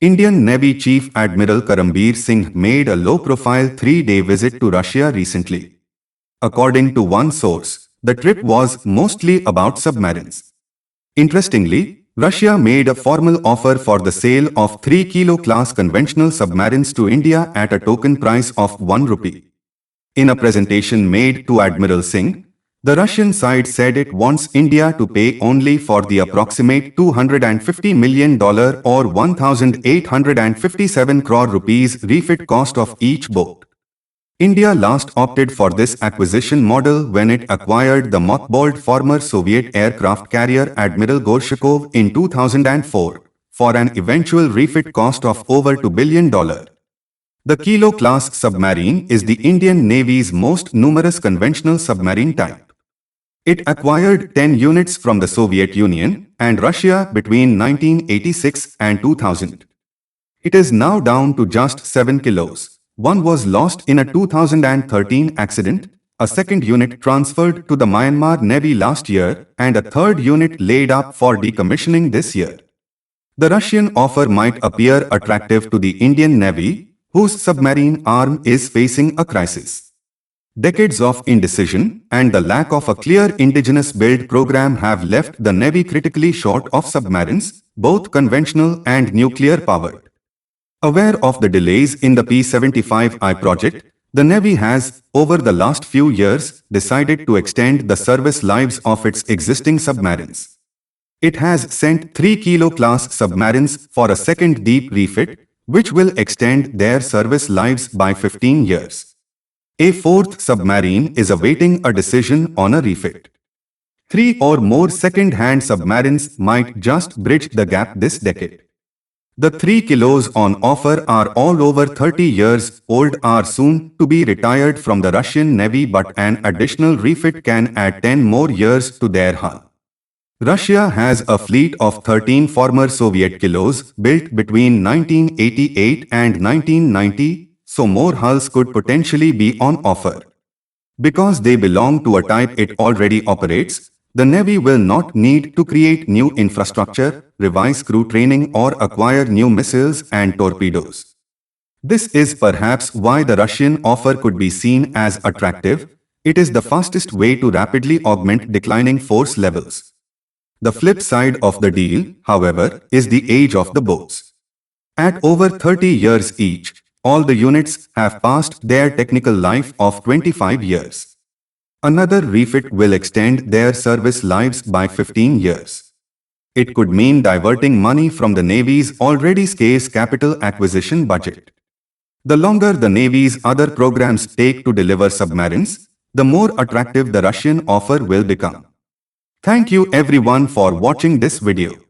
Indian Navy Chief Admiral Karambir Singh made a low-profile 3-day visit to Russia recently. According to one source, the trip was mostly about submarines. Interestingly, Russia made a formal offer for the sale of 3 Kilo class conventional submarines to India at a token price of 1 rupee. In a presentation made to Admiral Singh, the Russian side said it wants India to pay only for the approximate $250 million or 1,857 crore rupees refit cost of each boat. India last opted for this acquisition model when it acquired the mothballed former Soviet aircraft carrier Admiral Gorshakov in 2004 for an eventual refit cost of over $2 billion. The Kilo-class submarine is the Indian Navy's most numerous conventional submarine type. It acquired 10 units from the Soviet Union and Russia between 1986 and 2000. It is now down to just 7 kilos. One was lost in a 2013 accident, a second unit transferred to the Myanmar Navy last year, and a third unit laid up for decommissioning this year. The Russian offer might appear attractive to the Indian Navy, whose submarine arm is facing a crisis. Decades of indecision and the lack of a clear indigenous build program have left the Navy critically short of submarines, both conventional and nuclear-powered. Aware of the delays in the P-75I project, the Navy has, over the last few years, decided to extend the service lives of its existing submarines. It has sent 3 Kilo-class submarines for a second deep refit, which will extend their service lives by 15 years. A fourth submarine is awaiting a decision on a refit. 3 or more second-hand submarines might just bridge the gap this decade. The 3 kilos on offer are all over 30 years old, are soon to be retired from the Russian Navy, but an additional refit can add 10 more years to their hull. Russia has a fleet of 13 former Soviet kilos built between 1988 and 1990, so more hulls could potentially be on offer. Because they belong to a type it already operates, the Navy will not need to create new infrastructure, revise crew training, or acquire new missiles and torpedoes. This is perhaps why the Russian offer could be seen as attractive. It is the fastest way to rapidly augment declining force levels. The flip side of the deal, however, is the age of the boats. At over 30 years each, all the units have passed their technical life of 25 years. Another refit will extend their service lives by 15 years. It could mean diverting money from the Navy's already scarce capital acquisition budget. The longer the Navy's other programs take to deliver submarines, the more attractive the Russian offer will become. Thank you everyone for watching this video.